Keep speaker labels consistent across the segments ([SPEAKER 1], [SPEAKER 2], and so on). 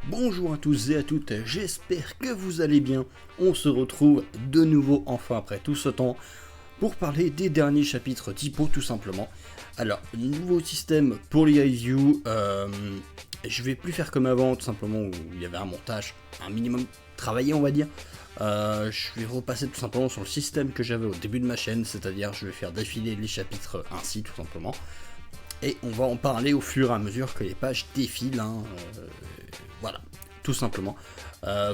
[SPEAKER 1] Bonjour à tous et à toutes, j'espère que vous allez bien. On se retrouve de nouveau enfin après tout ce temps pour parler des derniers chapitres d'Hippo tout simplement. Alors, nouveau système pour les ISU, je vais plus faire comme avant tout simplement où il y avait un montage, un minimum travaillé on va dire. Je vais repasser tout simplement sur le système que j'avais au début de ma chaîne, c'est-à-dire je vais faire défiler les chapitres ainsi tout simplement. Et on va en parler au fur et à mesure que les pages défilent, voilà, tout simplement.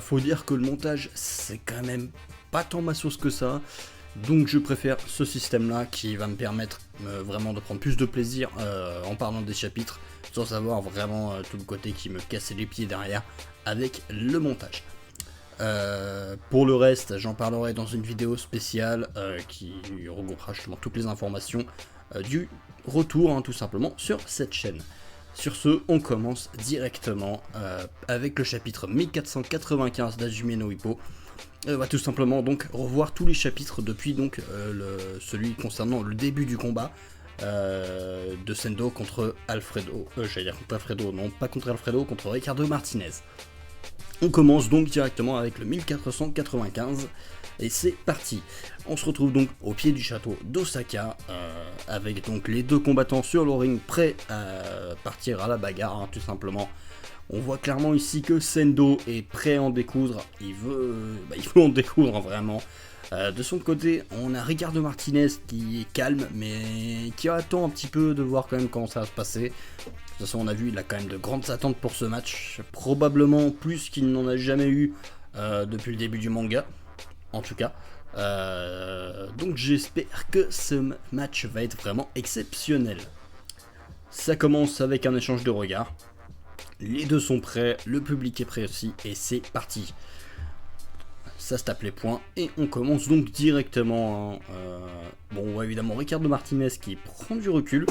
[SPEAKER 1] Faut dire que le montage, c'est quand même pas tant ma sauce que ça, donc je préfère ce système-là qui va me permettre vraiment de prendre plus de plaisir en parlant des chapitres, sans avoir vraiment tout le côté qui me cassait les pieds derrière avec le montage. Pour le reste, j'en parlerai dans une vidéo spéciale qui regroupera justement toutes les informations du retour tout simplement sur cette chaîne. Sur ce, on commence directement avec le chapitre 1495 d'Hajime no Ippo. On va tout simplement donc revoir tous les chapitres depuis donc celui concernant le début du combat de Sendo contre Alfredo. J'allais dire contre Alfredo, non pas contre Alfredo, contre Ricardo Martinez. On commence donc directement avec le 1495 et c'est parti. On se retrouve donc au pied du château d'Osaka avec donc les deux combattants sur le ring prêts à partir à la bagarre tout simplement. On voit clairement ici que Sendo est prêt à en découdre, il veut en découdre vraiment. De son côté, on a Ricardo Martinez qui est calme mais qui attend un petit peu de voir quand même comment ça va se passer. De toute façon, on a vu, il a quand même de grandes attentes pour ce match, probablement plus qu'il n'en a jamais eu depuis le début du manga, en tout cas. Donc j'espère que ce match va être vraiment exceptionnel. Ça commence avec un échange de regards. Les deux sont prêts, le public est prêt aussi, et c'est parti. Ça se tape les points, et on commence donc directement. Bon, on voit évidemment Ricardo Martinez qui prend du recul,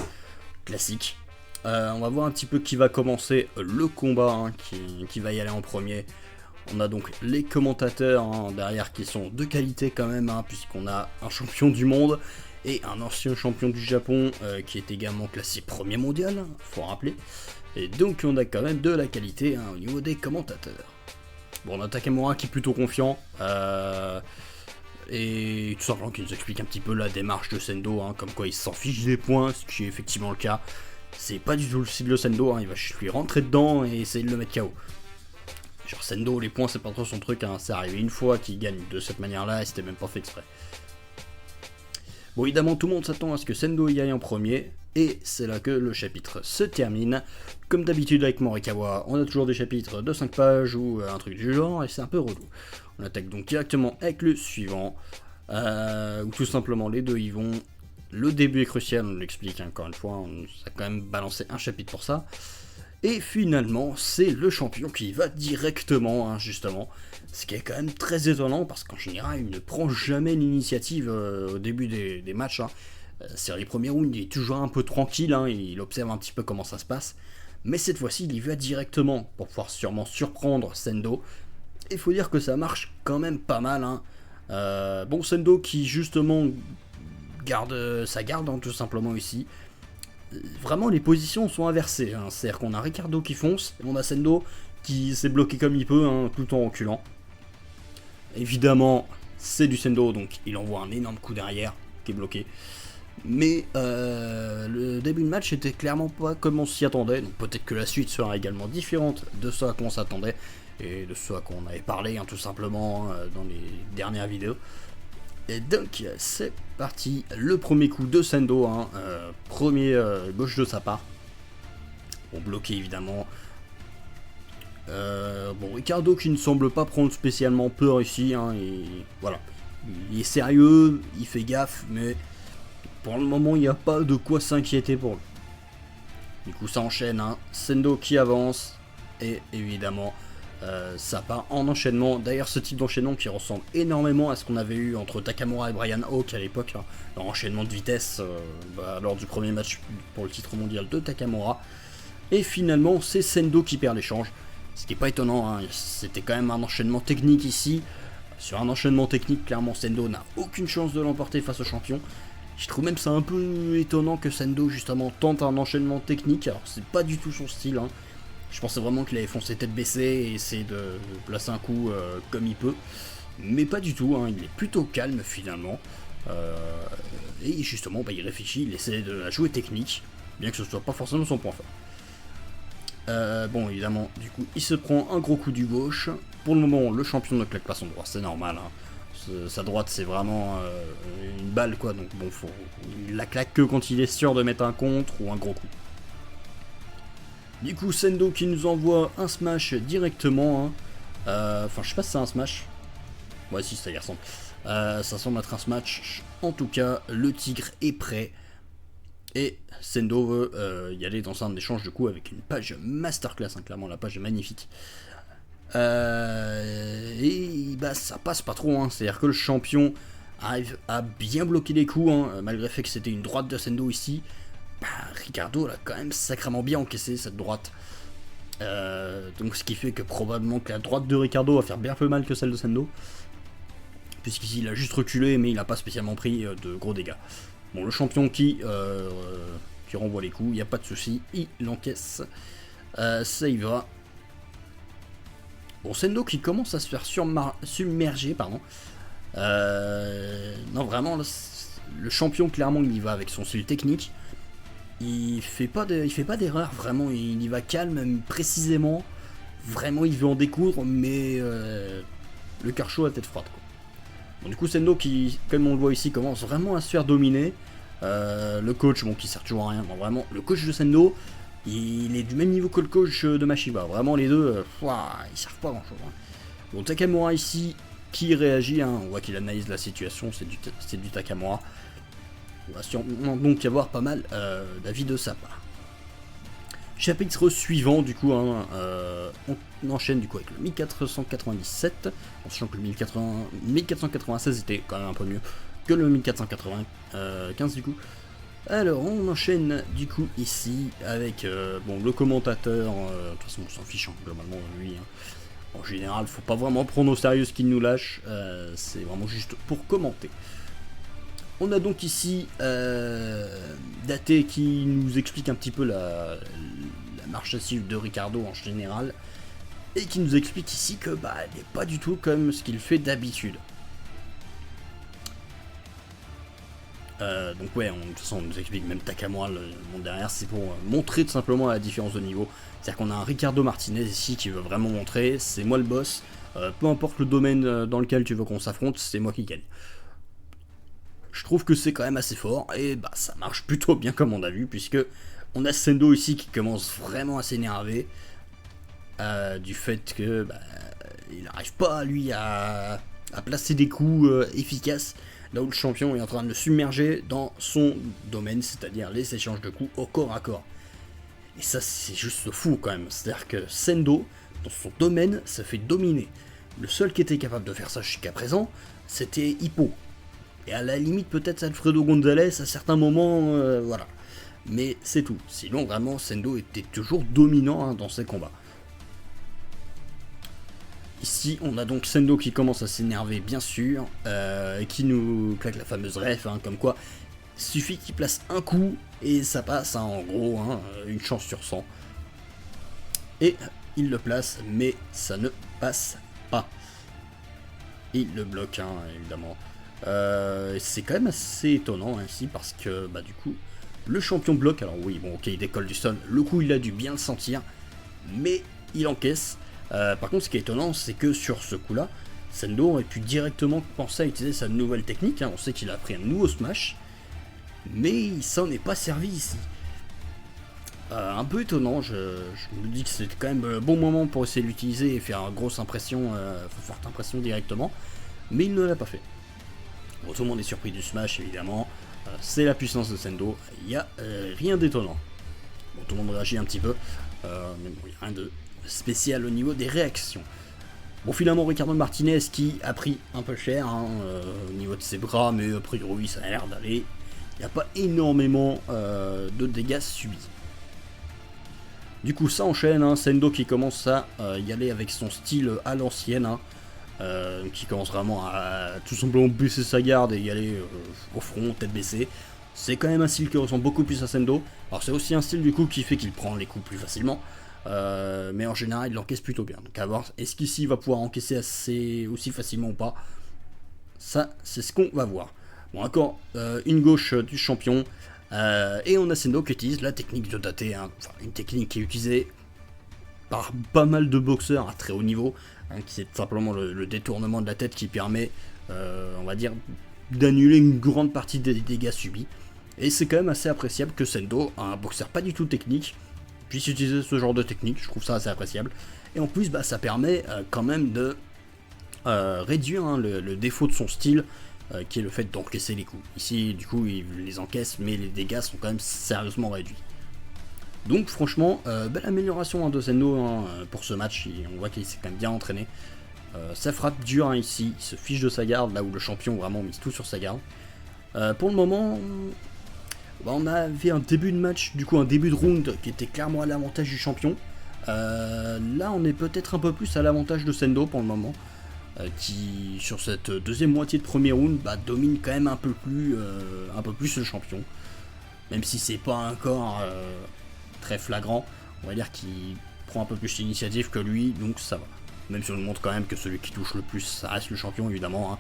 [SPEAKER 1] classique. On va voir un petit peu qui va commencer le combat, qui va y aller en premier. On a donc les commentateurs derrière qui sont de qualité quand même, puisqu'on a un champion du monde et un ancien champion du Japon qui est également classé premier mondial, faut rappeler. Et donc on a quand même de la qualité au niveau des commentateurs. Bon, on a Takamura qui est plutôt confiant. Et tout simplement qui nous explique un petit peu la démarche de Sendo, comme quoi il s'en fiche des points, ce qui est effectivement le cas. C'est pas du tout le style de Sendo, il va lui rentrer dedans et essayer de le mettre KO. Genre Sendo, les points c'est pas trop son truc, c'est arrivé une fois qu'il gagne de cette manière-là et c'était même pas fait exprès. Bon, évidemment, tout le monde s'attend à ce que Sendo y aille en premier, et c'est là que le chapitre se termine. Comme d'habitude avec Morikawa, on a toujours des chapitres de 5 pages ou un truc du genre, et c'est un peu relou. On attaque donc directement avec le suivant, où tout simplement les deux y vont. Le début est crucial, on l'explique encore une fois, on a quand même balancé un chapitre pour ça. Et finalement, c'est le champion qui y va directement, justement. Ce qui est quand même très étonnant, parce qu'en général, il ne prend jamais l'initiative au début des matchs. Sur les premiers rounds, il est toujours un peu tranquille, il observe un petit peu comment ça se passe. Mais cette fois-ci, il y va directement, pour pouvoir sûrement surprendre Sendo. Et il faut dire que ça marche quand même pas mal. Bon, Sendo qui justement garde sa garde, tout simplement ici. Vraiment les positions sont inversées, c'est-à-dire qu'on a Ricardo qui fonce, et on a Sendo qui s'est bloqué comme il peut, tout en reculant. Évidemment, c'est du Sendo, donc il envoie un énorme coup derrière, qui est bloqué. Mais le début de match était clairement pas comme on s'y attendait, donc peut-être que la suite sera également différente de ce à quoi on s'attendait, et de ce à quoi on avait parlé, tout simplement, dans les dernières vidéos. Et donc c'est parti, le premier coup de Sendo, premier gauche de sa part. Bon, bloqué évidemment. Bon, Ricardo qui ne semble pas prendre spécialement peur ici, et voilà. Il est sérieux, il fait gaffe, mais pour le moment il n'y a pas de quoi s'inquiéter pour lui. Du coup ça enchaîne, Sendo qui avance, et évidemment ça part en enchaînement. D'ailleurs ce type d'enchaînement qui ressemble énormément à ce qu'on avait eu entre Takamura et Brian Hawk à l'époque, leur enchaînement de vitesse lors du premier match pour le titre mondial de Takamura. Et finalement c'est Sendo qui perd l'échange, ce qui n'est pas étonnant, c'était quand même un enchaînement technique ici. Sur un enchaînement technique, clairement Sendo n'a aucune chance de l'emporter face au champion. Je trouve même ça un peu étonnant que Sendo justement tente un enchaînement technique, alors c'est pas du tout son style. Je pensais vraiment qu'il allait foncer tête baissée et essayer de placer un coup comme il peut. Mais pas du tout, hein, il est plutôt calme finalement. Et justement, il réfléchit, il essaie de la jouer technique, bien que ce soit pas forcément son point fort. Bon, évidemment, du coup, il se prend un gros coup du gauche. Pour le moment, le champion ne claque pas son droit, c'est normal. Hein. Sa droite, c'est vraiment une balle, quoi. Donc bon, il la claque que quand il est sûr de mettre un contre ou un gros coup. Du coup, Sendo qui nous envoie un smash directement. Hein. Enfin, je sais pas si c'est un smash. Ouais, si, ça y ressemble. Ça semble être un smash. En tout cas, le tigre est prêt. Et Sendo veut y aller dans un échange de coups avec une page masterclass. Hein, clairement, la page est magnifique. Et bah, ça passe pas trop. Hein. C'est-à-dire que le champion arrive à bien bloquer les coups. Hein, malgré le fait que c'était une droite de Sendo ici. Bah, Ricardo l'a quand même sacrément bien encaissé cette droite. Donc ce qui fait que probablement que la droite de Ricardo va faire bien peu mal que celle de Sendo. Puisqu'ici il a juste reculé mais il n'a pas spécialement pris de gros dégâts. Bon, le champion qui renvoie les coups, il n'y a pas de souci, il l'encaisse. Ça y va. Bon, Sendo qui commence à se faire submerger, pardon. Non, vraiment, le champion clairement il y va avec son style technique. Il fait pas d'erreur, vraiment, il y va calme, précisément. Vraiment, il veut en découdre, mais le cœur chaud à tête froide, quoi. Bon, du coup, Sendo qui, comme on le voit ici, commence vraiment à se faire dominer. Le coach, bon, qui sert toujours à rien. Bon, vraiment, le coach de Sendo, il est du même niveau que le coach de Mashiba. Vraiment, les deux, ils servent pas grand-chose. Hein. Bon, Takamura ici, qui réagit, hein, on voit qu'il analyse la situation, c'est du Takamura. Il va sûrement donc y avoir pas mal d'avis de sa part. Chapitre suivant, du coup, hein, on enchaîne du coup avec le 1497, en sachant que le 1496 était quand même un peu mieux que le 1495 du coup. Alors on enchaîne du coup ici avec bon, le commentateur, de toute façon on s'en fiche hein, globalement lui. Hein. En général, faut pas vraiment prendre au sérieux ce qu'il nous lâche, c'est vraiment juste pour commenter. On a donc ici Date qui nous explique un petit peu la marche à suivre de Ricardo en général et qui nous explique ici que bah, elle n'est pas du tout comme ce qu'il fait d'habitude. Donc ouais, de toute façon on nous explique même Takamura le monde derrière, c'est pour montrer tout simplement la différence de niveau. C'est-à-dire qu'on a un Ricardo Martinez ici qui veut vraiment montrer, c'est moi le boss, peu importe le domaine dans lequel tu veux qu'on s'affronte, c'est moi qui gagne. Je trouve que c'est quand même assez fort et bah ça marche plutôt bien comme on a vu puisque on a Sendo ici qui commence vraiment à s'énerver du fait que bah, il n'arrive pas lui à placer des coups efficaces là où le champion est en train de le submerger dans son domaine, c'est-à-dire les échanges de coups au corps à corps. Et ça c'est juste fou quand même, c'est-à-dire que Sendo dans son domaine se fait dominer. Le seul qui était capable de faire ça jusqu'à présent c'était Hippo. Et à la limite, peut-être Alfredo Gonzalez à certains moments, voilà. Mais c'est tout. Sinon, vraiment, Sendo était toujours dominant hein, dans ses combats. Ici, on a donc Sendo qui commence à s'énerver, bien sûr, et qui nous claque la fameuse ref, hein, comme quoi, il suffit qu'il place un coup, et ça passe, hein, en gros, hein, une chance sur 100. Et il le place, mais ça ne passe pas. Il le bloque, hein, évidemment. C'est quand même assez étonnant hein, ici parce que bah du coup le champion bloque, alors oui bon ok il décolle du stun, le coup il a dû bien le sentir mais il encaisse. Par contre ce qui est étonnant c'est que sur ce coup là Sendo aurait pu directement penser à utiliser sa nouvelle technique, hein. On sait qu'il a pris un nouveau smash mais il s'en est pas servi ici. Un peu étonnant, je me dis que c'était quand même le bon moment pour essayer de l'utiliser et faire une grosse impression, forte impression directement, mais il ne l'a pas fait. Bon, tout le monde est surpris du smash évidemment, c'est la puissance de Sendo, il n'y a rien d'étonnant. Bon, tout le monde réagit un petit peu, mais bon, il n'y a rien de spécial au niveau des réactions. Bon, finalement Ricardo Martinez qui a pris un peu cher hein, au niveau de ses bras, mais a priori ça a l'air d'aller, il n'y a pas énormément de dégâts subis. Du coup ça enchaîne, hein, Sendo qui commence à y aller avec son style à l'ancienne, hein, qui commence vraiment à tout simplement baisser sa garde et y aller au front, tête baissée. C'est quand même un style qui ressemble beaucoup plus à Sendo. Alors c'est aussi un style du coup qui fait qu'il prend les coups plus facilement. mais en général il encaisse plutôt bien. Donc à voir, est-ce qu'ici il va pouvoir encaisser aussi facilement ou pas? Ça, c'est ce qu'on va voir. Bon, encore une gauche du champion, et on a Sendo qui utilise la technique de daté, hein. Enfin, une technique qui est utilisée par pas mal de boxeurs à très haut niveau, hein, qui est simplement le détournement de la tête qui permet, on va dire, d'annuler une grande partie des dégâts subis. Et c'est quand même assez appréciable que Sendo, un boxeur pas du tout technique, puisse utiliser ce genre de technique. Je trouve ça assez appréciable. Et en plus, ça permet quand même de réduire, hein, le défaut de son style, qui est le fait d'encaisser les coups. Ici, du coup, il les encaisse, mais les dégâts sont quand même sérieusement réduits. Donc franchement, belle amélioration, hein, de Sendo, hein, pour ce match. On voit qu'il s'est quand même bien entraîné. Ça frappe dur, hein, ici, il se fiche de sa garde, là où le champion vraiment mise tout sur sa garde. Pour le moment, on avait un début de match, du coup un début de round qui était clairement à l'avantage du champion. Là on est peut-être un peu plus à l'avantage de Sendo pour le moment, qui sur cette deuxième moitié de premier round domine quand même un peu plus le champion. Même si c'est pas encore très flagrant, on va dire qu'il prend un peu plus l'initiative que lui, donc ça va. Même si on montre quand même que celui qui touche le plus, ça reste le champion évidemment, hein.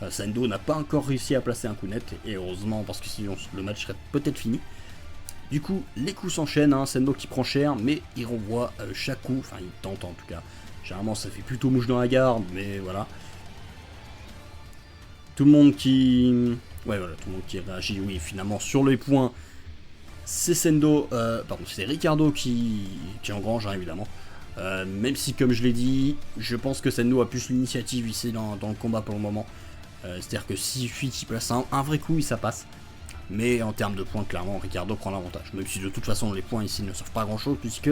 [SPEAKER 1] Sendo n'a pas encore réussi à placer un coup net, et heureusement, parce que sinon le match serait peut-être fini. Du coup, les coups s'enchaînent, hein, Sendo qui prend cher, mais il renvoie chaque coup, enfin il tente en tout cas. Généralement ça fait plutôt mouche dans la garde, mais voilà. Tout le monde qui... Ouais voilà, tout le monde qui réagit, oui, finalement sur les points, c'est c'est Ricardo qui engrange, hein, évidemment. Même si, comme je l'ai dit, je pense que Sendo a plus l'initiative ici dans le combat pour le moment. C'est-à-dire que s'il fuit, qu'il place un vrai coup, ça passe. Mais en termes de points, clairement, Ricardo prend l'avantage. Même si de toute façon, les points ici ne servent pas à grand-chose, puisque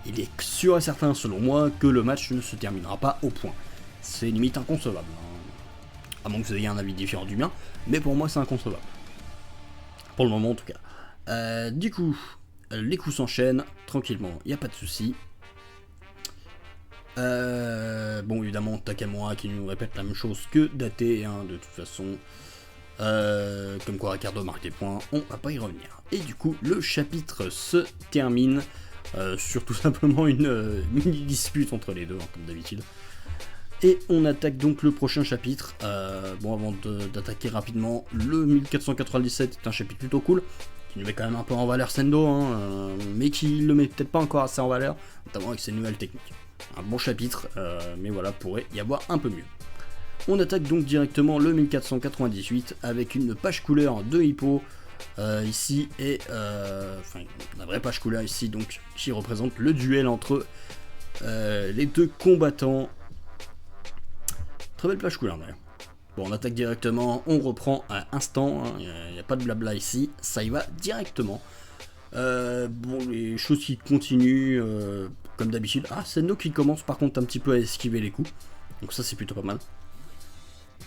[SPEAKER 1] il est sûr et certain, selon moi, que le match ne se terminera pas au point. C'est limite inconcevable, hein. À moins que vous ayez un avis différent du mien, mais pour moi, c'est inconcevable. Pour le moment, en tout cas. Du coup, les coups s'enchaînent, tranquillement, il n'y a pas de souci. Bon, évidemment, Takamura qui nous répète la même chose que Daté, hein, de toute façon. Comme quoi Ricardo marque des points, on va pas y revenir. Et du coup, le chapitre se termine sur tout simplement une mini-dispute entre les deux, hein, comme d'habitude. Et on attaque donc le prochain chapitre. Bon, avant d'attaquer rapidement, le 1497 est un chapitre plutôt cool, qui nous met quand même un peu en valeur Sendo, hein, mais qui le met peut-être pas encore assez en valeur, notamment avec ses nouvelles techniques. Un bon chapitre, mais voilà, pourrait y avoir un peu mieux. On attaque donc directement le 1498 avec une page couleur de Hippo ici, et la vraie page couleur ici, donc qui représente le duel entre les deux combattants. Très belle page couleur d'ailleurs. Bon, on attaque directement, on reprend à instant, il n'y a pas de blabla ici, ça y va directement. Bon, les choses qui continuent comme d'habitude. Ah, Sendo qui commence par contre un petit peu à esquiver les coups, donc ça c'est plutôt pas mal.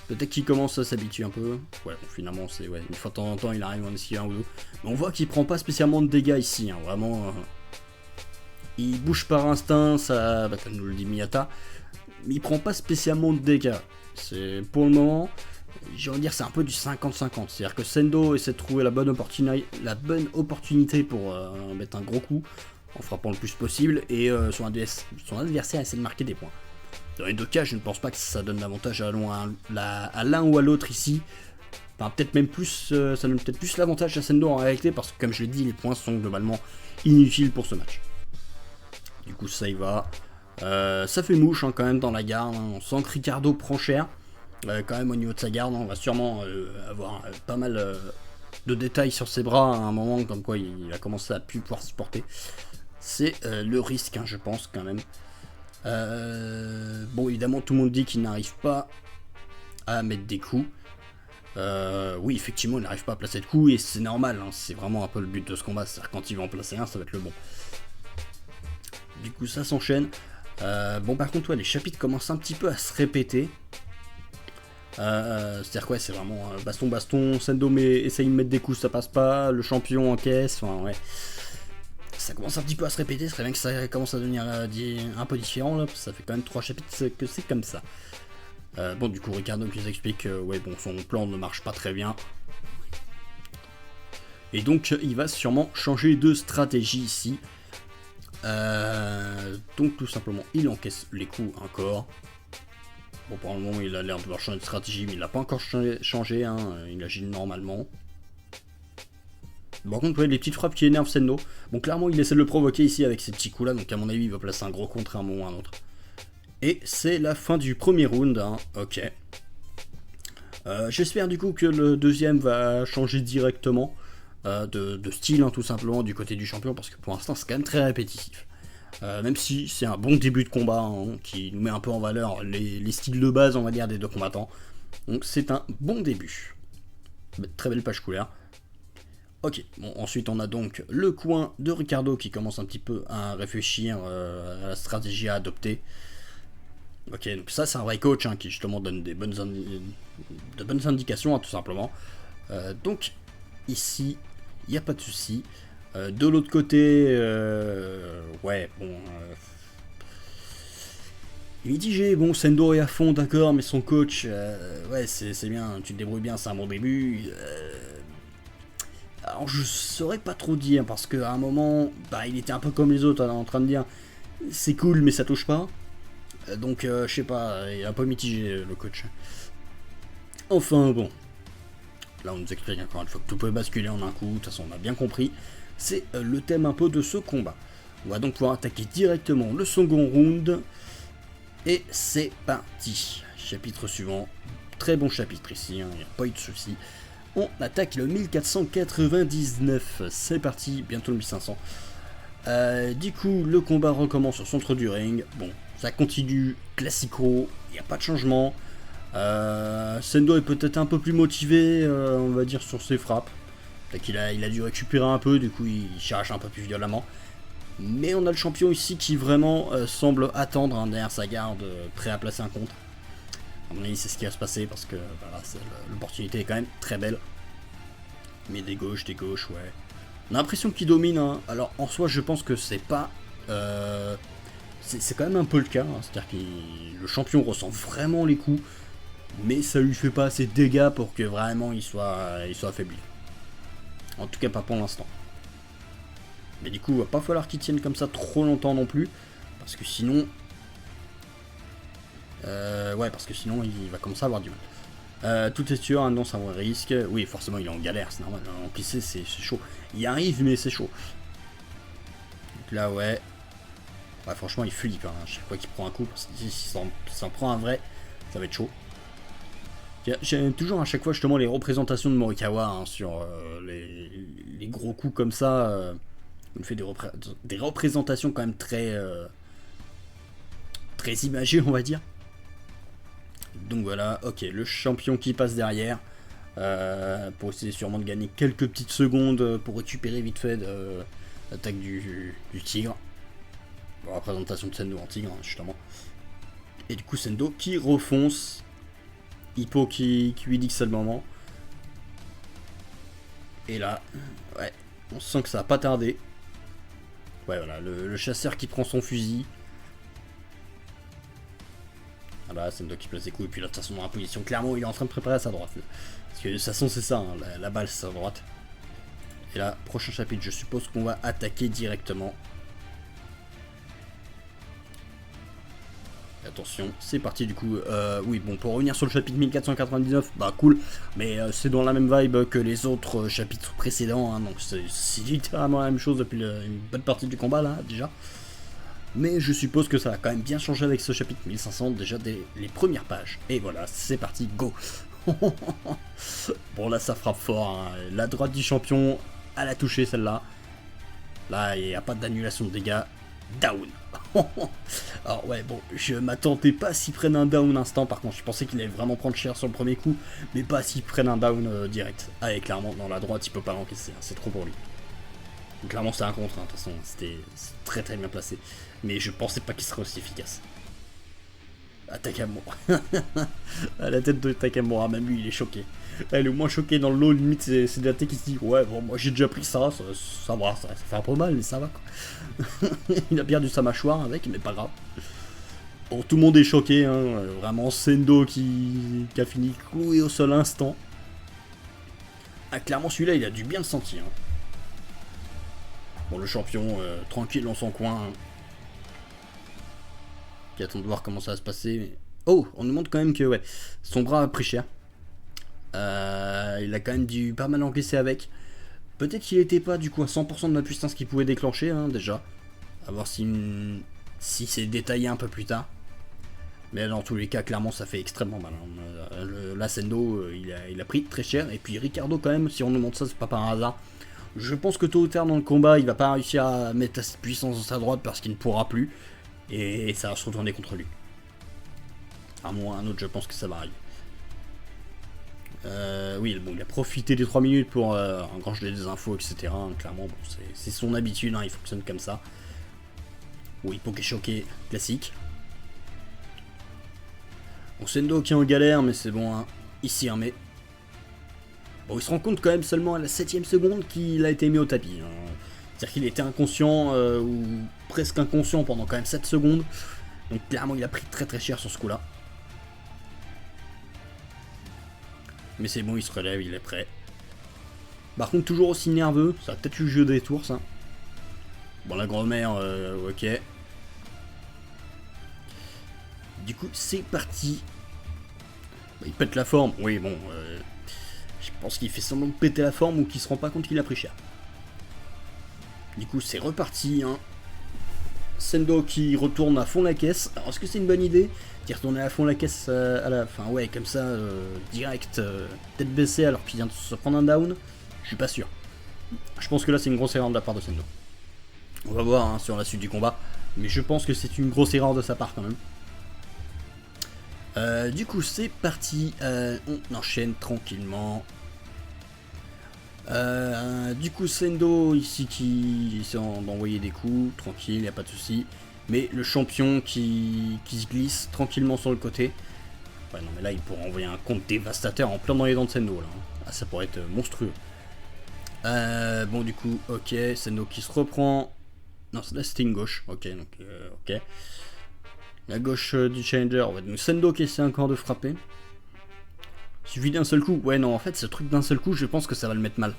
[SPEAKER 1] Peut-être qu'il commence à s'habituer un peu. Ouais, bon, finalement, c'est une fois de temps en temps, il arrive à en esquiver un ou deux. Mais on voit qu'il prend pas spécialement de dégâts ici, hein, vraiment. Il bouge par instinct, ça, comme nous le dit Miyata, mais il prend pas spécialement de dégâts. C'est pour le moment, j'ai envie de dire, c'est un peu du 50-50. C'est-à-dire que Sendo essaie de trouver la bonne opportunité pour mettre un gros coup en frappant le plus possible, et son adversaire essaie de marquer des points. Dans les deux cas, je ne pense pas que ça donne davantage à l'un ou à l'autre ici. Enfin, peut-être même plus, ça donne peut-être plus l'avantage à Sendo en réalité, parce que comme je l'ai dit, les points sont globalement inutiles pour ce match. Du coup, ça y va. Ça fait mouche, hein, quand même dans la garde, hein. On sent que Ricardo prend cher, quand même au niveau de sa garde, hein. On va sûrement avoir pas mal de détails sur ses bras à un moment, comme quoi il a commencé à plus pouvoir se porter. C'est le risque, hein, je pense, quand même. Bon, évidemment, tout le monde dit qu'il n'arrive pas à mettre des coups. Oui, effectivement, il n'arrive pas à placer de coups, et c'est normal, hein, c'est vraiment un peu le but de ce combat, c'est-à-dire quand il va en placer un, ça va être le bon. Du coup, ça s'enchaîne. Bon, par contre, ouais, les chapitres commencent un petit peu à se répéter. C'est-à-dire quoi, c'est vraiment baston, Sendo essaye de mettre des coups, ça passe pas, le champion encaisse, enfin ouais. Ça commence un petit peu à se répéter, ce serait bien que ça commence à devenir un peu différent là, parce que ça fait quand même 3 chapitres que c'est comme ça. Bon, du coup, Ricardo qui nous explique que ouais, bon, son plan ne marche pas très bien. Et donc, il va sûrement changer de stratégie ici. Donc tout simplement, il encaisse les coups encore. Bon, pour le moment, il a l'air de vouloir changer de stratégie, mais il n'a pas encore changé, hein. Il agit normalement. Par contre, ouais, les petites frappes qui énervent Sendo. Bon, clairement, il essaie de le provoquer ici avec ces petits coups là, donc à mon avis, il va placer un gros contre à un moment ou à un autre. Et c'est la fin du premier round, hein. Ok. J'espère du coup que le deuxième va changer directement de style, hein, tout simplement, du côté du champion, parce que pour l'instant, c'est quand même très répétitif. Même si c'est un bon début de combat, hein, qui nous met un peu en valeur les styles de base, on va dire, des deux combattants. Donc c'est un bon début. Très belle page couleur. Ok, bon, ensuite on a donc le coin de Ricardo qui commence un petit peu à réfléchir à la stratégie à adopter. Ok, donc ça c'est un vrai coach, hein, qui justement donne de bonnes indications, hein, tout simplement. Donc ici, il n'y a pas de souci. De l'autre côté, ouais, bon, mitigé, bon, Sendo est à fond, d'accord, mais son coach, ouais, c'est bien, tu te débrouilles bien, c'est un bon début. Alors je saurais pas trop dire, parce qu'à un moment, bah, il était un peu comme les autres, hein, en train de dire, c'est cool, mais ça touche pas. Donc, je sais pas, il est un peu mitigé, le coach. Enfin, bon. Là, on nous explique encore une fois que tout peut basculer en un coup, de toute façon, on a bien compris. C'est le thème un peu de ce combat. On va donc pouvoir attaquer directement le second round. Et c'est parti. Chapitre suivant. Très bon chapitre ici, hein, il n'y a pas eu de soucis. On attaque le 1499. C'est parti, bientôt le 1500. Du coup, le combat recommence au centre du ring. Bon, ça continue classico, il n'y a pas de changement. Sendo est peut-être un peu plus motivé, on va dire, sur ses frappes. Peut-être qu'il a dû récupérer un peu, du coup il cherche un peu plus violemment. Mais on a le champion ici qui vraiment semble attendre, hein, derrière sa garde, prêt à placer un contre. À mon avis, c'est ce qui va se passer parce que voilà, l'opportunité est quand même très belle. Mais des gauches, ouais. On a l'impression qu'il domine, hein. Alors en soi, je pense que c'est pas. C'est quand même un peu le cas, hein. C'est-à-dire que le champion ressent vraiment les coups, mais ça lui fait pas assez de dégâts pour que vraiment il soit affaibli. En tout cas, pas pour l'instant. Mais du coup, il va pas falloir qu'il tienne comme ça trop longtemps non plus, parce que sinon. Ouais, parce que sinon il va commencer à avoir du mal. Tout est sûr, hein, non, c'est un vrai risque. Oui, forcément, il est en galère, c'est normal. En PC, c'est chaud. Il arrive, mais c'est chaud. Donc là, ouais. Ouais, franchement, il flippe, hein, chaque fois qu'il prend un coup. Parce que si s'en prend un vrai, ça va être chaud. J'aime toujours à chaque fois justement les représentations de Morikawa, hein, sur les gros coups comme ça. Il fait des représentations quand même très imagées, on va dire. Donc voilà, ok, le champion qui passe derrière, pour essayer sûrement de gagner quelques petites secondes pour récupérer vite fait l'attaque du tigre. Bon, la présentation de Sendo en tigre, hein, justement. Et du coup Sendo qui refonce. Hippo qui lui dit que c'est le moment. Et là, ouais, on sent que ça va pas tarder. Ouais, voilà, le chasseur qui prend son fusil. Voilà, Sendo qui place ses coups, et puis là, de toute façon, dans la position, clairement, il est en train de préparer à sa droite. Parce que de toute façon, c'est ça, hein, la balle, c'est sa droite. Et là, prochain chapitre, je suppose qu'on va attaquer directement. Attention, c'est parti du coup. Oui, bon, pour revenir sur le chapitre 1499, bah cool, mais c'est dans la même vibe que les autres chapitres précédents, hein, donc c'est littéralement la même chose depuis une bonne partie du combat là, déjà. Mais je suppose que ça va quand même bien changer avec ce chapitre 1500, déjà dès les premières pages. Et voilà, c'est parti, go. Bon, là ça frappe fort, hein. La droite du champion, elle a touché celle-là. Là, il n'y a pas d'annulation de dégâts. Down. Alors ouais, bon, je m'attendais pas à s'il prenne un down instant, par contre je pensais qu'il allait vraiment prendre cher sur le premier coup, mais pas s'il prenne un down direct. Ah, et clairement dans la droite il peut pas l'encaisser, hein, c'est trop pour lui. Donc, clairement c'est un contre, hein, de toute façon c'était très très bien placé, mais je pensais pas qu'il serait aussi efficace. Takamura. À la tête de Takamura, même lui il est choqué. Elle est le moins choqué dans le lot, limite c'est de la tête qui se dit ouais bon moi j'ai déjà pris ça va, ça fait un peu mal mais ça va quoi. Il a perdu sa mâchoire avec mais pas grave. Bon tout le monde est choqué, hein, vraiment Sendo qui a fini cloué au seul instant. Ah clairement celui-là il a dû bien le sentir. Hein. Bon, le champion, tranquille dans son coin. Hein. Qui attend de voir comment ça va se passer. Mais... Oh, on nous montre quand même que, ouais, son bras a pris cher. Il a quand même dû pas mal encaisser avec. Peut-être qu'il n'était pas, du coup, à 100% de la puissance qu'il pouvait déclencher, hein, déjà. À voir si c'est détaillé un peu plus tard. Mais dans tous les cas, clairement, ça fait extrêmement mal. Hein. Là, Sendo, il a pris très cher. Et puis Ricardo, quand même, si on nous montre ça, c'est pas par hasard. Je pense que tôt ou tard dans le combat, il va pas réussir à mettre sa puissance dans sa droite parce qu'il ne pourra plus. Et ça va se retourner contre lui. À moins un autre, je pense que ça va arriver. Oui, bon, il a profité des 3 minutes pour engranger des infos, etc. Clairement, bon, c'est son habitude, hein, il fonctionne comme ça. Oui, Poké choqué, classique. Bon, Sendo qui est en galère, mais c'est bon, hein. Il s'y remet. Bon, il se rend compte quand même seulement à la 7ème seconde qu'il a été mis au tapis. Hein. C'est-à-dire qu'il était inconscient, ou presque inconscient pendant quand même 7 secondes. Donc clairement, il a pris très très cher sur ce coup-là. Mais c'est bon, il se relève, il est prêt. Par contre, toujours aussi nerveux, ça va peut-être eu le jeu des tours, ça. Bon, la grand-mère, ok. Du coup, c'est parti. Bah, il pète la forme, oui, bon. Je pense qu'il fait semblant de péter la forme ou qu'il se rend pas compte qu'il a pris cher. Du coup, c'est reparti, hein. Sendo qui retourne à fond la caisse. Alors, est-ce que c'est une bonne idée d'y retourner à fond la caisse à la fin? Ouais, comme ça, direct, tête baissée alors qu'il vient de se prendre un down. Je suis pas sûr. Je pense que là, c'est une grosse erreur de la part de Sendo. On va voir hein, sur la suite du combat. Mais je pense que c'est une grosse erreur de sa part quand même. Du coup, c'est parti. On enchaîne tranquillement. Du coup, Sendo ici qui essaie d'envoyer des coups, tranquille, y a pas de souci. Mais le champion qui se glisse tranquillement sur le côté. Ouais, non, mais là, il pourrait envoyer un compte dévastateur en plein dans les dents de Sendo. Là. Ah, ça pourrait être monstrueux. Bon, du coup, ok, Sendo qui se reprend. Non, là, c'était une gauche. Ok, donc, ok. La gauche du challenger, ouais, donc Sendo qui essaie encore de frapper. Suffit d'un seul coup. Ouais, non, en fait, ce truc d'un seul coup, je pense que ça va le mettre mal.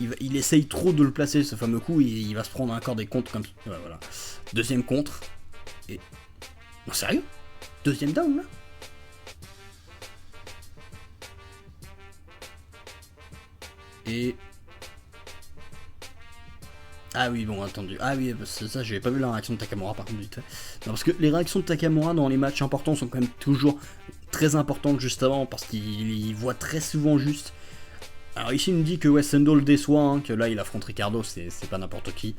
[SPEAKER 1] Il essaye trop de le placer, ce fameux coup, et il va se prendre encore des contres comme ça. Ouais, voilà. Deuxième contre. Et... Non, sérieux? Deuxième down, là? Et... Ah oui, bon, attendu. Ah oui, c'est ça, j'avais pas vu la réaction de Takamura par contre, vite fait. Non, parce que les réactions de Takamura dans les matchs importants sont quand même toujours très importantes juste avant, parce qu'il voit très souvent juste. Alors ici, il nous dit que ouais, Sendo le déçoit, hein, que là, il affronte Ricardo, c'est pas n'importe qui.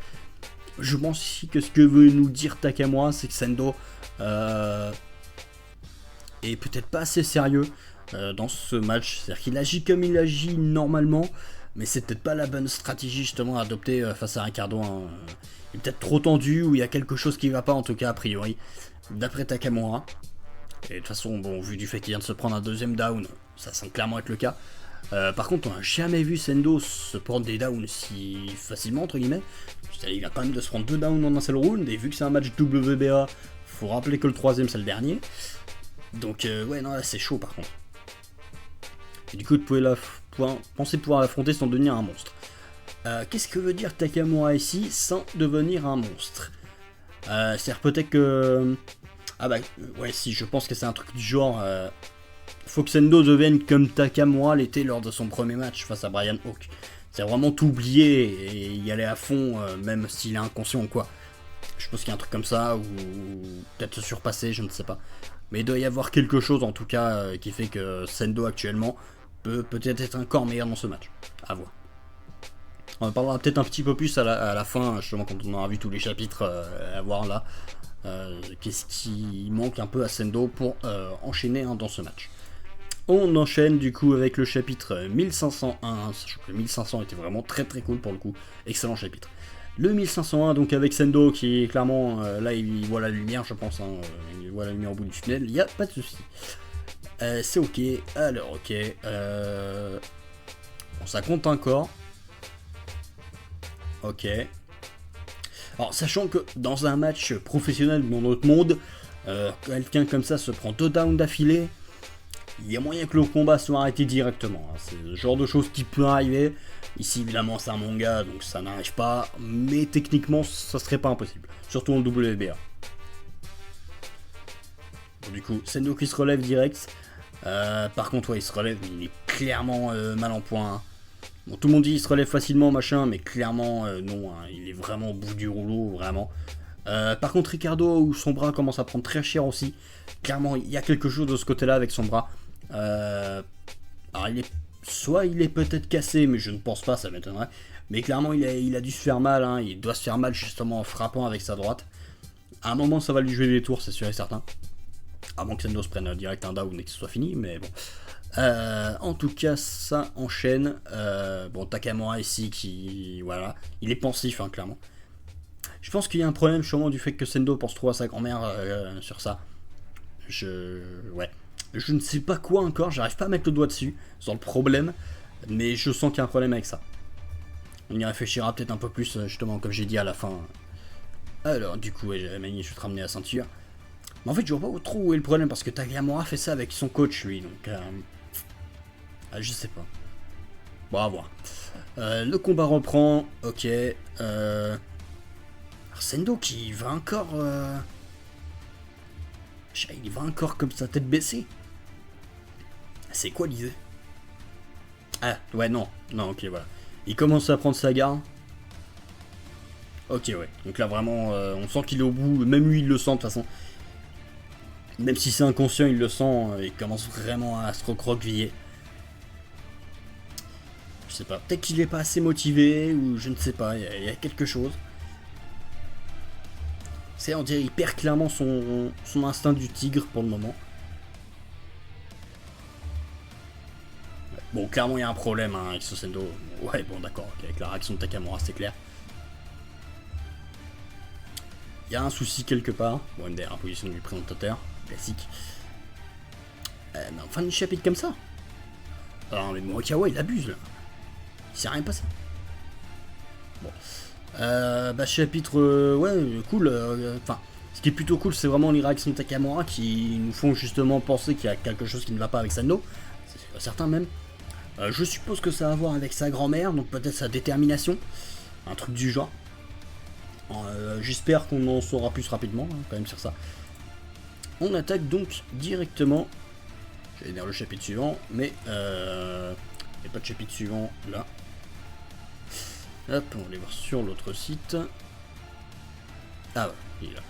[SPEAKER 1] Je pense ici que ce que veut nous dire Takamura, c'est que Sendo est peut-être pas assez sérieux dans ce match. C'est-à-dire qu'il agit comme il agit normalement, mais c'est peut-être pas la bonne stratégie justement à adopter face à Ricardo. Hein. Il est peut-être trop tendu ou il y a quelque chose qui va pas en tout cas a priori, d'après Takamura. Et de toute façon, bon, vu du fait qu'il vient de se prendre un deuxième down, ça semble clairement être le cas. Par contre, on n'a jamais vu Sendo se prendre des downs si facilement, entre guillemets. Il vient quand même de se prendre 2 downs en un seul round, et vu que c'est un match WBA, faut rappeler que le troisième c'est le dernier. Donc, ouais, non, là c'est chaud par contre. Et du coup, penser pouvoir l'affronter sans devenir un monstre. Qu'est-ce que veut dire Takamura ici sans devenir un monstre? C'est-à-dire peut-être que... Ah bah, ouais, si, je pense que c'est un truc du genre... faut que Sendo devienne comme Takamura l'était lors de son premier match face à Brian Hawk. C'est vraiment tout oublier et y aller à fond, même s'il est inconscient ou quoi. Je pense qu'il y a un truc comme ça, ou peut-être se surpasser, je ne sais pas. Mais il doit y avoir quelque chose en tout cas qui fait que Sendo actuellement peut peut-être être encore meilleur dans ce match. À voir. On en parlera peut-être un petit peu plus à la fin, justement quand on aura vu tous les chapitres à voir là. Qu'est-ce qui manque un peu à Sendo pour enchaîner dans ce match. On enchaîne du coup avec le chapitre 1501, sachant que le 1500 était vraiment très très cool pour le coup, excellent chapitre. Le 1501 donc avec Sendo qui est clairement, là il voit la lumière je pense, hein, il voit la lumière au bout du tunnel, il n'y a pas de souci. C'est ok, alors ok, bon ça compte encore, ok. Alors sachant que dans un match professionnel dans notre monde, quelqu'un comme ça se prend 2 downs d'affilée, il y a moyen que le combat soit arrêté directement. Hein. C'est le genre de choses qui peut arriver. Ici, évidemment, c'est un manga, donc ça n'arrive pas. Mais techniquement, ça serait pas impossible. Surtout en WBA. Bon, du coup, Sendo qui se relève direct. Par contre, ouais, il se relève, mais il est clairement mal en point. Hein. Bon, tout le monde dit il se relève facilement, machin, mais clairement, non. Hein. Il est vraiment au bout du rouleau, vraiment. Par contre, Ricardo, où son bras commence à prendre très cher aussi. Clairement, il y a quelque chose de ce côté-là avec son bras. Alors, soit il est peut-être cassé, mais je ne pense pas, ça m'étonnerait. Mais clairement, il a dû se faire mal. Hein. Il doit se faire mal justement en frappant avec sa droite. À un moment, ça va lui jouer des tours, c'est sûr et certain. Avant que Sendo se prenne direct un down et que ce soit fini, mais bon. En tout cas, ça enchaîne. Bon, Takamura ici qui. Voilà. Il est pensif, hein, clairement. Je pense qu'il y a un problème sûrement du fait que Sendo pense trop à sa grand-mère sur ça. Ouais. Je ne sais pas quoi encore, j'arrive pas à mettre le doigt dessus, sur le problème, mais je sens qu'il y a un problème avec ça. On y réfléchira peut-être un peu plus, justement, comme j'ai dit à la fin. Alors, du coup, ouais, je vais te ramener la ceinture. Mais en fait, je vois pas trop où est le problème, parce que Takamura fait ça avec son coach, lui, donc... je sais pas. Bon, à voir. Le combat reprend, ok. Sendo qui va encore... Il va encore comme sa tête baissée. C'est quoi l'idée? Ah, ouais, non, ok, voilà. Il commence à prendre sa garde. Ok, ouais. Donc là, vraiment, on sent qu'il est au bout. Même lui, il le sent, de toute façon. Même si c'est inconscient, il le sent. Il commence vraiment à se recroqueviller. Je sais pas. Peut-être qu'il est pas assez motivé, ou je ne sais pas. Il y a quelque chose. C'est, on dirait, il perd clairement son instinct du tigre pour le moment. Bon, clairement, il y a un problème hein, avec ce Sendo. Ouais, bon, d'accord, okay, avec la réaction de Takamura, c'est clair. Il y a un souci quelque part. Bon, MDR, imposition du présentateur, classique. Mais en fin de chapitre comme ça. Alors, mais Morikawa, il abuse là. Il s'est rien passé. Bon. Chapitre, ouais, cool. Enfin, ce qui est plutôt cool, c'est vraiment les réactions de Takamura qui nous font justement penser qu'il y a quelque chose qui ne va pas avec Sendo. C'est certain même. Je suppose que ça a à voir avec sa grand-mère, donc peut-être sa détermination. Un truc du genre. J'espère qu'on en saura plus rapidement, hein, quand même sur ça. On attaque donc directement. J'allais dire le chapitre suivant, mais il n'y a pas de chapitre suivant là. Hop, on va aller voir sur l'autre site. Ah ouais, il est là.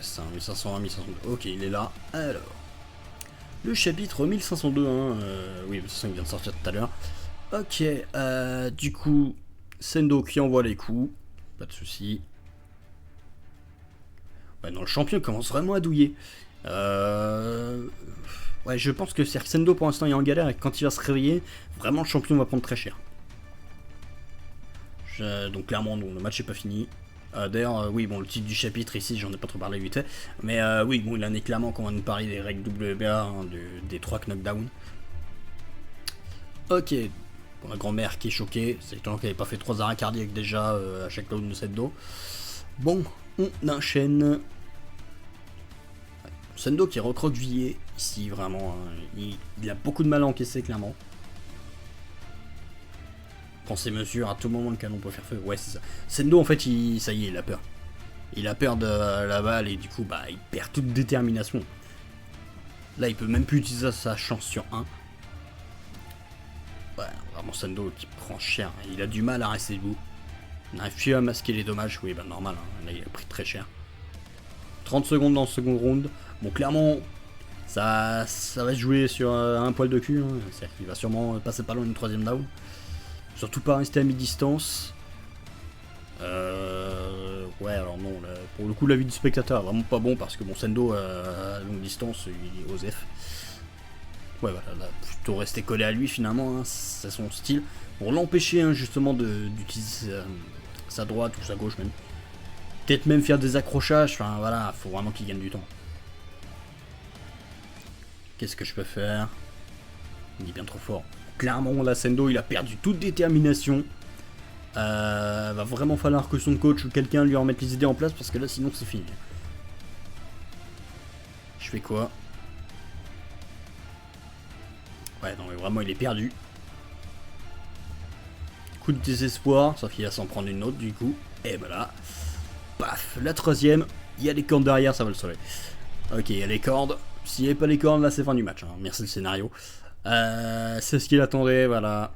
[SPEAKER 1] C'est un 1501, 1502. Ok, il est là. Alors, le chapitre 1502, hein, oui, c'est ça qui vient de sortir tout à l'heure. Ok, du coup, Sendo qui envoie les coups. Pas de soucis. Ouais, non, le champion commence vraiment à douiller. Ouais, je pense que Sendo pour l'instant il est en galère et quand il va se réveiller, vraiment le champion va prendre très cher. Donc clairement, non, le match est pas fini. D'ailleurs, oui, bon, le titre du chapitre ici, j'en ai pas trop parlé vite fait. Mais oui, bon, il en est clairement quand on va nous parler des règles WBA, hein, des 3 knockdowns. Ok, bon, la grand-mère qui est choquée, c'est étonnant qu'elle ait pas fait 3 arrêts cardiaques déjà à chaque down de Sendo. Bon, on enchaîne. Sendo qui est recroquevillé ici, vraiment. Hein, il a beaucoup de mal à encaisser, clairement. Prend ses mesures, à tout moment le canon peut faire feu. Ouais, c'est ça. Sendo, en fait, ça y est, il a peur. Il a peur de la balle et du coup, bah, il perd toute détermination. Là, il peut même plus utiliser sa chance sur 1. Ouais, vraiment Sendo qui prend cher. Il a du mal à rester debout. Il n'arrive plus à masquer les dommages. Oui, bah normal, hein. Là, il a pris très cher. 30 secondes dans le second round. Bon, clairement, ça va se jouer sur un poil de cul. Hein. C'est-à-dire qu'il va sûrement passer pas loin d'une 3ème down. Surtout pas rester à mi-distance. Ouais, alors non, là, pour le coup, l'avis du spectateur est vraiment pas bon parce que bon, Sendo à longue distance, il est OSEF. Ouais, voilà, là, plutôt rester collé à lui finalement, hein, c'est son style. Pour l'empêcher hein, justement d'utiliser sa droite ou sa gauche même. Peut-être même faire des accrochages, enfin voilà, faut vraiment qu'il gagne du temps. Qu'est-ce que je peux faire? Il est bien trop fort. Clairement, là, Sendo, il a perdu toute détermination. Va vraiment falloir que son coach ou quelqu'un lui remette les idées en place parce que là, sinon, c'est fini. Je fais quoi? Ouais, non, mais vraiment, il est perdu. Coup de désespoir, sauf qu'il va s'en prendre une autre du coup. Et voilà. Paf, la troisième. Il y a les cordes derrière, ça va le sauver. Ok, il y a les cordes. S'il n'y avait pas les cordes, là, c'est fin du match. Hein. Merci le scénario. C'est ce qu'il attendait, voilà.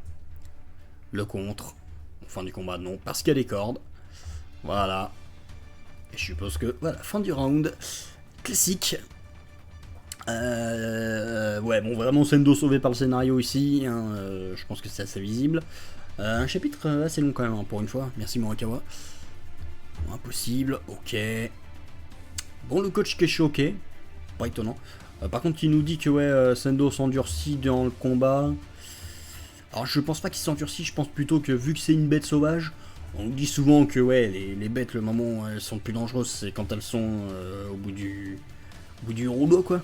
[SPEAKER 1] Le contre. Fin du combat, non, parce qu'il y a les cordes. Voilà. Et je suppose que, voilà, fin du round. Classique. Ouais, bon, vraiment Sendo sauvé par le scénario ici. Hein, je pense que c'est assez visible. Un chapitre assez long quand même, hein, pour une fois. Merci Morikawa. Impossible, ok. Bon, le coach qui est choqué. Pas étonnant. Par contre, il nous dit que ouais, Sendo s'endurcit dans le combat. Alors, je pense pas qu'il s'endurcit, je pense plutôt que vu que c'est une bête sauvage, on nous dit souvent que ouais, les bêtes, le moment où elles sont le plus dangereuses, c'est quand elles sont au bout du rouleau, quoi.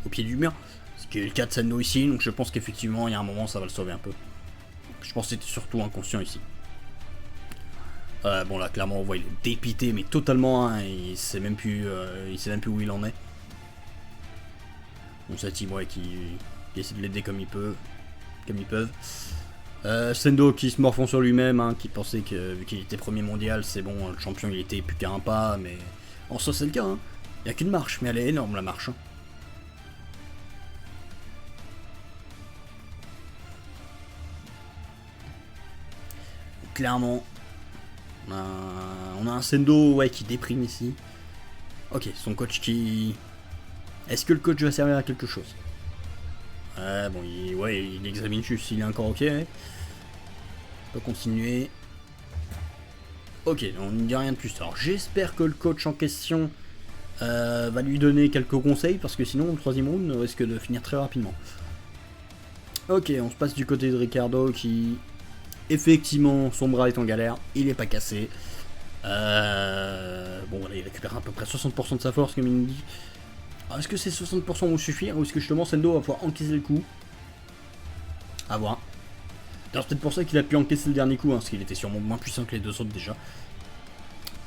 [SPEAKER 1] Au pied du mur. Ce qui est le cas de Sendo ici, donc je pense qu'effectivement, il y a un moment, ça va le sauver un peu. Je pense que c'était surtout inconscient ici. Bon là clairement on voit il est dépité mais totalement hein, il sait même plus où il en est. Bon ça team ouais qui essaie de l'aider comme ils peuvent. Sendo qui se morfond sur lui-même, hein, qui pensait que vu qu'il était premier mondial c'est bon, le champion il était plus qu'à un pas, mais en soi c'est le cas, hein. Il n'y a qu'une marche mais elle est énorme la marche. Hein. Clairement. On a un Sendo ouais, qui déprime ici. Ok, son coach qui... Est-ce que le coach va servir à quelque chose? Bon, il examine juste s'il est encore ok. On peut continuer. Ok, on ne dit rien de plus. Alors j'espère que le coach en question va lui donner quelques conseils, parce que sinon le troisième round risque de finir très rapidement. Ok, on se passe du côté de Ricardo qui... Effectivement, son bras est en galère, il n'est pas cassé. Bon, voilà, il récupère à peu près 60% de sa force, comme il nous dit. Est-ce que ces 60% vont suffire, ou est-ce que justement Sendo va pouvoir encaisser le coup? A voir. C'est peut-être pour ça qu'il a pu encaisser le dernier coup, hein, parce qu'il était sûrement moins puissant que les deux autres déjà.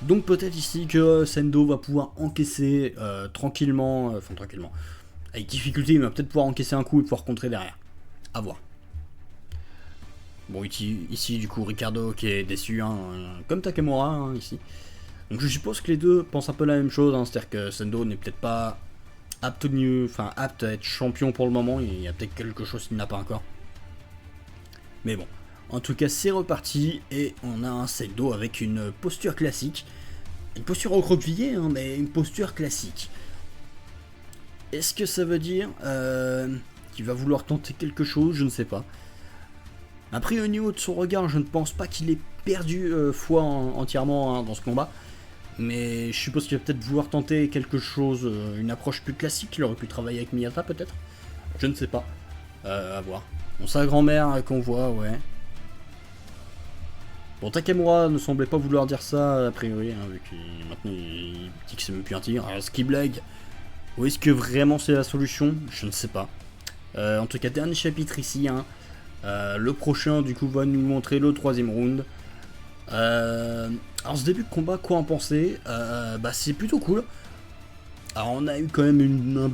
[SPEAKER 1] Donc peut-être ici que Sendo va pouvoir encaisser tranquillement, avec difficulté, il va peut-être pouvoir encaisser un coup et pouvoir contrer derrière. A voir. Bon, ici, du coup, Ricardo qui est déçu, hein, comme Takemura, hein, ici. Donc je suppose que les deux pensent un peu la même chose, hein, c'est-à-dire que Sendo n'est peut-être pas apte à être champion pour le moment, il y a peut-être quelque chose qu'il n'a pas encore. Mais bon, en tout cas, c'est reparti, et on a un Sendo avec une posture classique. Une posture recroquevillée, hein, mais une posture classique. Est-ce que ça veut dire qu'il va vouloir tenter quelque chose? Je ne sais pas. Après, au niveau de son regard, je ne pense pas qu'il ait perdu foi entièrement hein, dans ce combat. Mais je suppose qu'il va peut-être vouloir tenter quelque chose, une approche plus classique. Il aurait pu travailler avec Miyata peut-être. Je ne sais pas. À voir. Bon, sa grand-mère qu'on voit, ouais. Bon, Takemura ne semblait pas vouloir dire ça, a priori, hein, vu qu'il maintenant il dit que c'est même plus un tigre. Alors, est-ce qu'il blague? Ou est-ce que vraiment c'est la solution? Je ne sais pas. En tout cas, dernier chapitre ici, hein. Le prochain du coup va nous montrer le troisième round. Alors ce début de combat, quoi en penser? C'est plutôt cool. Alors on a eu quand même une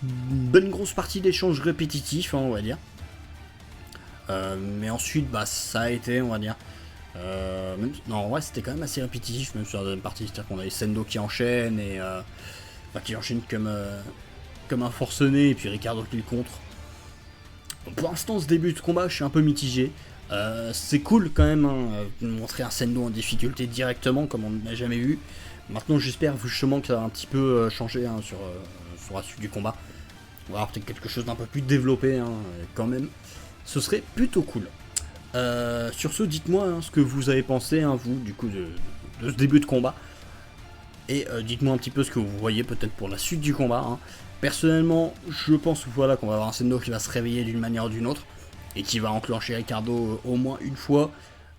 [SPEAKER 1] bonne grosse partie d'échanges répétitifs, hein, on va dire. Mais ensuite ça a été, on va dire. Non en vrai c'était quand même assez répétitif même sur la deuxième partie, c'est-à-dire qu'on avait Sendo qui enchaîne et qui enchaîne comme un forcené et puis Ricardo qui le contre. Pour l'instant, ce début de combat, je suis un peu mitigé. C'est cool quand même hein, de montrer un Sendo en difficulté directement, comme on n'a jamais vu. Maintenant, j'espère justement que ça va un petit peu changer hein, sur la suite du combat. On va avoir peut-être quelque chose d'un peu plus développé hein, quand même. Ce serait plutôt cool. Sur ce, dites-moi hein, ce que vous avez pensé, hein, vous, du coup, de ce début de combat. Et dites-moi un petit peu ce que vous voyez peut-être pour la suite du combat. Hein. Personnellement, je pense voilà, qu'on va avoir un Sendo qui va se réveiller d'une manière ou d'une autre et qui va enclencher Ricardo au moins une fois,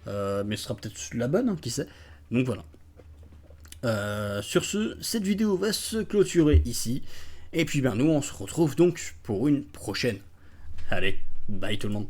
[SPEAKER 1] mais ce sera peut-être la bonne, hein, qui sait. Donc voilà. Sur ce, cette vidéo va se clôturer ici, et puis nous on se retrouve donc pour une prochaine. Allez, bye tout le monde.